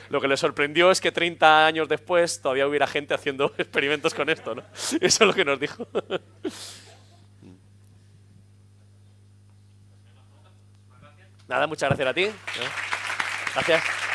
Lo que le sorprendió es que 30 años después todavía hubiera gente haciendo experimentos con esto, ¿no? Eso es lo que nos dijo. Nada, muchas gracias a ti. Gracias.